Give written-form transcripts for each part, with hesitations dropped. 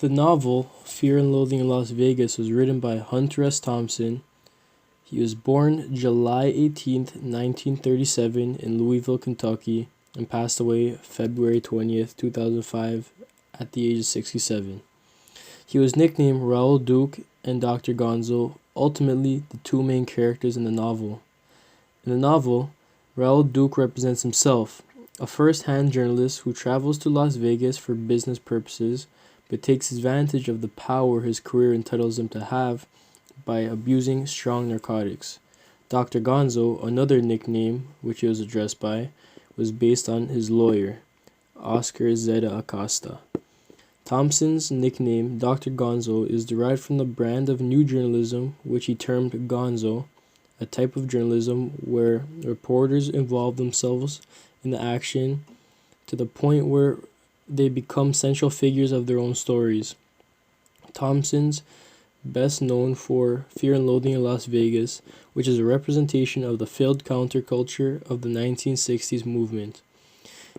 The novel Fear and Loathing in Las Vegas was written by Hunter S. Thompson. He was born July 18th, 1937 in Louisville, Kentucky, and passed away February 20th, 2005 at the age of 67. He was nicknamed Raoul Duke and Dr. Gonzo, ultimately the two main characters in the novel. In the novel, Raoul Duke represents himself, a first-hand journalist who travels to Las Vegas for business purposes, but takes advantage of the power his career entitles him to have by abusing strong narcotics. Dr. Gonzo, another nickname which he was addressed by, was based on his lawyer, Oscar Zeta Acosta. Thompson's nickname, Dr. Gonzo, is derived from the brand of new journalism which he termed gonzo, a type of journalism where reporters involve themselves in the action to the point where they become central figures of their own stories. Thompson's best known for Fear and Loathing in Las Vegas, which is a representation of the failed counterculture of the 1960s movement.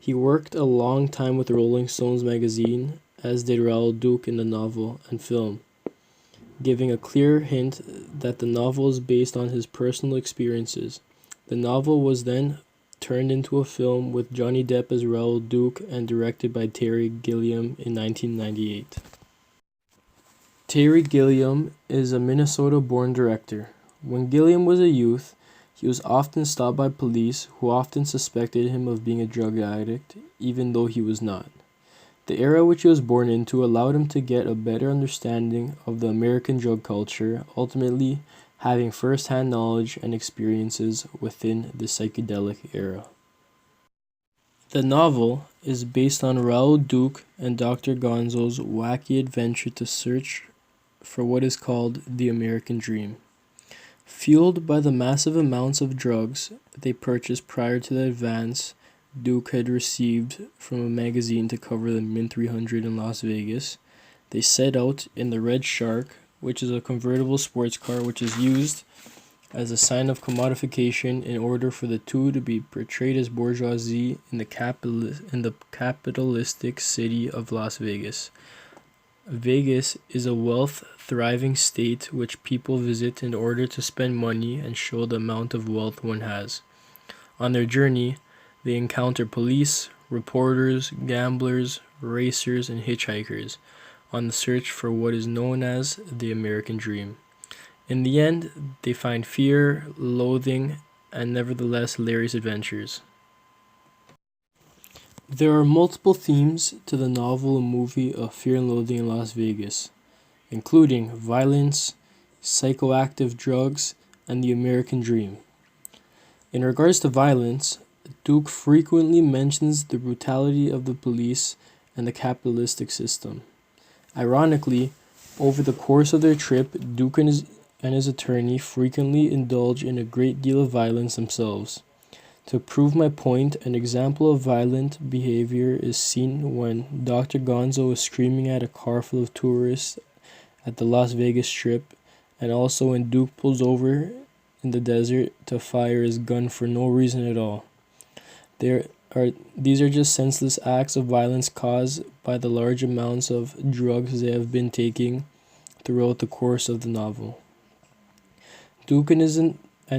He worked a long time with Rolling Stones magazine, as did Raoul Duke in the novel and film, giving a clear hint that the novel is based on his personal experiences. The novel was then turned into a film with Johnny Depp as Raoul Duke and directed by Terry Gilliam in 1998. Terry Gilliam is a Minnesota-born director. When Gilliam was a youth, he was often stopped by police who often suspected him of being a drug addict, even though he was not. The era which he was born into allowed him to get a better understanding of the American drug culture, ultimately having first-hand knowledge and experiences within the psychedelic era. The novel is based on Raoul Duke and Dr. Gonzo's wacky adventure to search for what is called the American Dream. Fueled by the massive amounts of drugs they purchased prior to the advance Duke had received from a magazine to cover the Mint 300 in Las Vegas, they set out in the Red Shark, which is a convertible sports car which is used as a sign of commodification in order for the two to be portrayed as bourgeoisie in the capitalistic city of Las Vegas. Vegas is a wealth-thriving state which people visit in order to spend money and show the amount of wealth one has. On their journey, they encounter police, reporters, gamblers, racers, and hitchhikers on the search for what is known as the American Dream. In the end, they find fear, loathing, and nevertheless hilarious adventures. There are multiple themes to the novel and movie of Fear and Loathing in Las Vegas, including violence, psychoactive drugs, and the American Dream. In regards to violence, Duke frequently mentions the brutality of the police and the capitalistic system. Ironically, over the course of their trip, Duke and his attorney frequently indulge in a great deal of violence themselves. To prove my point, an example of violent behavior is seen when Dr. Gonzo is screaming at a car full of tourists at the Las Vegas Strip, and also when Duke pulls over in the desert to fire his gun for no reason at all. These are just senseless acts of violence caused by the large amounts of drugs they have been taking throughout the course of the novel. Duke and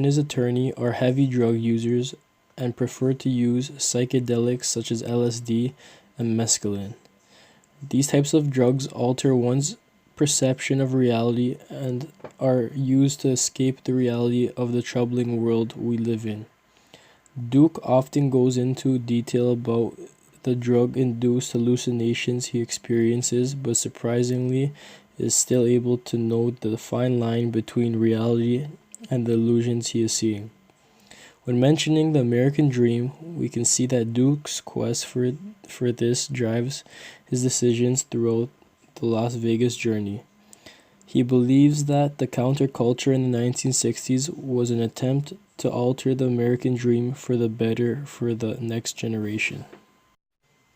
his attorney are heavy drug users and prefer to use psychedelics such as LSD and mescaline. These types of drugs alter one's perception of reality and are used to escape the reality of the troubling world we live in. Duke often goes into detail about the drug-induced hallucinations he experiences, but surprisingly is still able to note the fine line between reality and the illusions he is seeing. When mentioning the American Dream, we can see that Duke's quest for this drives his decisions throughout the Las Vegas journey. He believes that the counterculture in the 1960s was an attempt to alter the American Dream for the better for the next generation.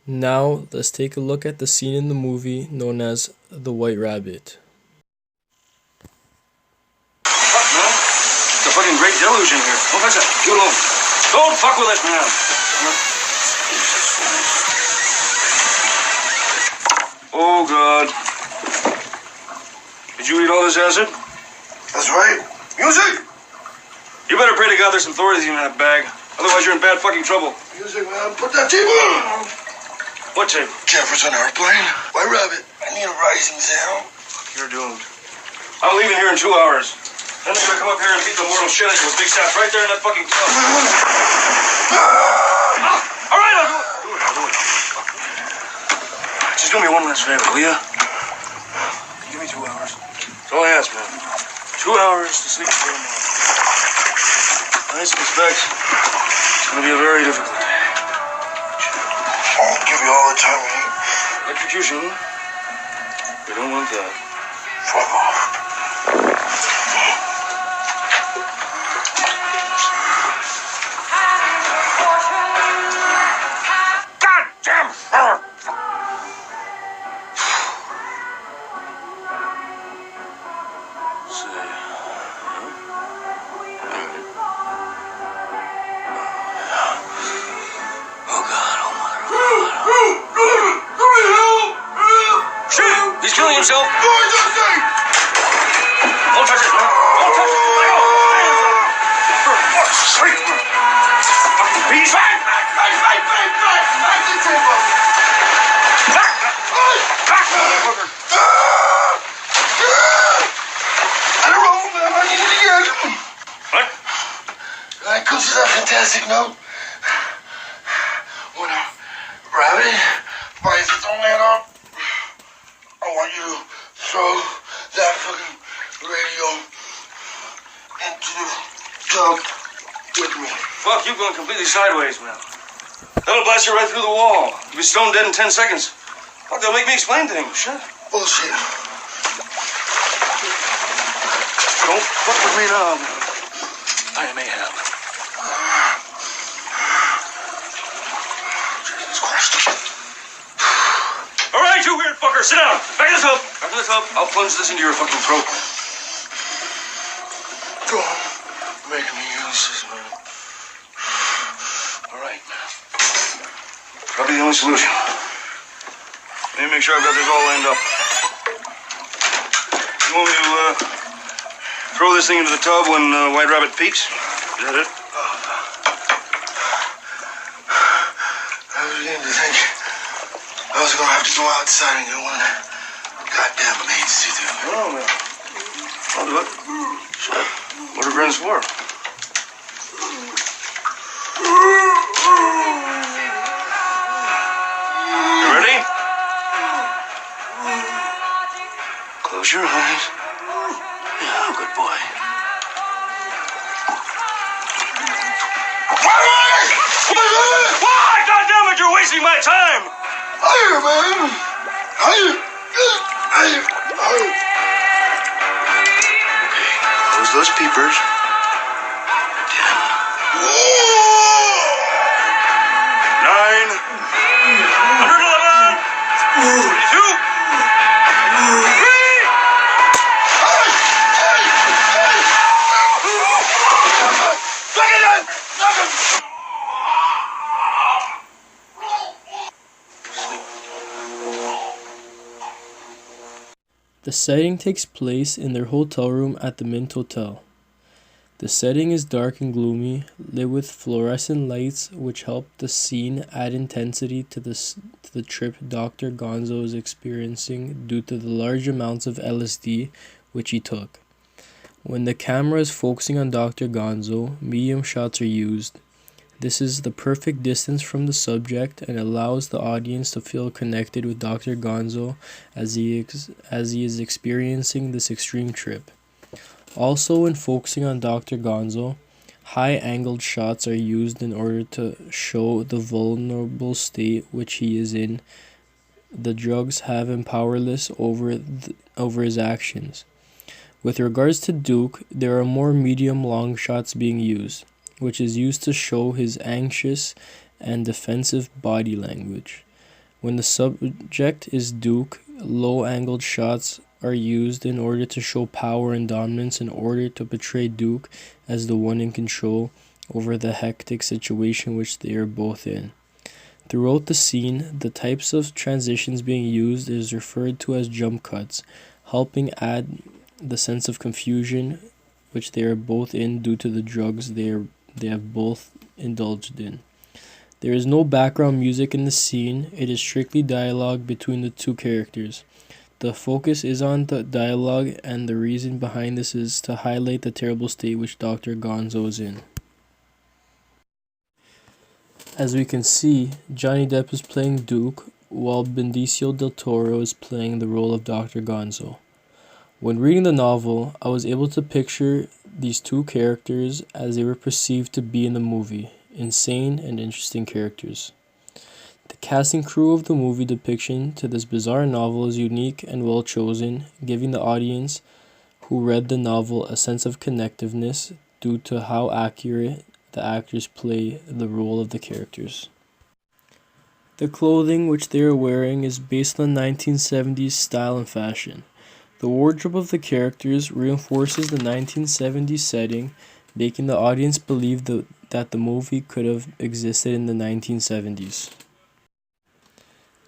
Now, let's take a look at the scene in the movie known as The White Rabbit. Fuck, man. It's a fucking great delusion here. Don't touch that. You alone. Don't fuck with it, man. Oh, God. Did you eat all this acid? That's right. Music! You better pray to God there's some authorities in that bag. Otherwise, you're in bad fucking trouble. Music, man. Put that tape on! What tape? Jefferson Airplane. White Rabbit. I need a rising sound. You're doomed. I'm leaving here in 2 hours. Then they're gonna come up here and beat the mortal shit out of you with big shots right there in that fucking tub. All right, I'll do it. Just do me one last favor, will ya? Give me 2 hours. That's all I ask, man. 2 hours to sleep for tomorrow. I suspect it's gonna be a very difficult day. I'll give you all the time you need. Execution. We don't want that. Fuck off. Goddamn! He's killing himself. What did you say? Don't touch it, man. Don't touch it. Let go. For fuck's sake. Fucking beast. Back the table. Back, motherfucker. I don't know, man. I need it again. What? That goes to that fantastic note. When a rabbit finds its own head up, I want you to throw that fucking radio into the tub with me. Fuck, you've gone completely sideways, man. That'll blast you right through the wall. You'll be stone dead in 10 seconds. Fuck, they'll make me explain things. Shit. Bullshit. Don't fuck with me now, man. I am Ahab. Jesus Christ. All right, you weird fucker, sit down. Back to the tub. Back to the tub. I'll plunge this into your fucking throat. Don't make me use this, man. All right. Probably the only solution. Let me make sure I've got this all lined up. You want me to throw this thing into the tub when White Rabbit peeks? Is that it? I was beginning to think I was gonna have to go outside and get one of the goddamn maids to do. No, man. I'll do it. Shit. What are friends for? You ready? Close your eyes. Yeah, good boy. Why? God damn it, you're wasting my time! Higher, man! Higher! Close those peepers. 10. 9. 111. 22. 3. Look at that! Look at The setting takes place in their hotel room at the Mint Hotel. The setting is dark and gloomy, lit with fluorescent lights which help the scene add intensity to the trip Dr. Gonzo is experiencing due to the large amounts of LSD which he took. When the camera is focusing on Dr. Gonzo, medium shots are used. This is the perfect distance from the subject and allows the audience to feel connected with Dr. Gonzo as he is experiencing this extreme trip. Also, when focusing on Dr. Gonzo, high-angled shots are used in order to show the vulnerable state which he is in. The drugs have him powerless over his actions. With regards to Duke, there are more medium-long shots being used, which is used to show his anxious and defensive body language. When the subject is Duke, low-angled shots are used in order to show power and dominance in order to portray Duke as the one in control over the hectic situation which they are both in. Throughout the scene, the types of transitions being used is referred to as jump cuts, helping add the sense of confusion which they are both in due to the drugs they have both indulged in. There is no background music in the scene, it is strictly dialogue between the two characters. The focus is on the dialogue, and the reason behind this is to highlight the terrible state which Dr. Gonzo is in. As we can see, Johnny Depp is playing Duke, while Benicio del Toro is playing the role of Dr. Gonzo. When reading the novel, I was able to picture these two characters as they were perceived to be in the movie, insane and interesting characters. The cast and crew of the movie depiction to this bizarre novel is unique and well chosen, giving the audience who read the novel a sense of connectiveness due to how accurate the actors play the role of the characters. The clothing which they are wearing is based on 1970s style and fashion. The wardrobe of the characters reinforces the 1970s setting, making the audience believe that the movie could have existed in the 1970s.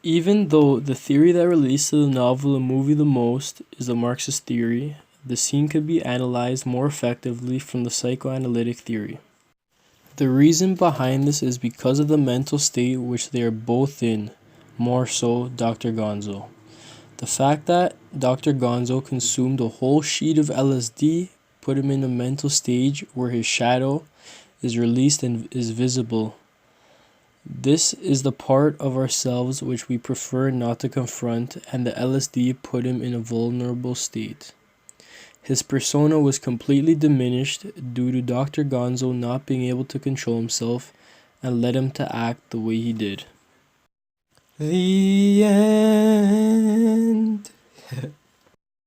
Even though the theory that relates to the novel and movie the most is the Marxist theory, the scene could be analyzed more effectively from the psychoanalytic theory. The reason behind this is because of the mental state which they are both in, more so Dr. Gonzo. The fact that Dr. Gonzo consumed a whole sheet of LSD put him in a mental stage where his shadow is released and is visible. This is the part of ourselves which we prefer not to confront, and the LSD put him in a vulnerable state. His persona was completely diminished due to Dr. Gonzo not being able to control himself and led him to act the way he did. The end.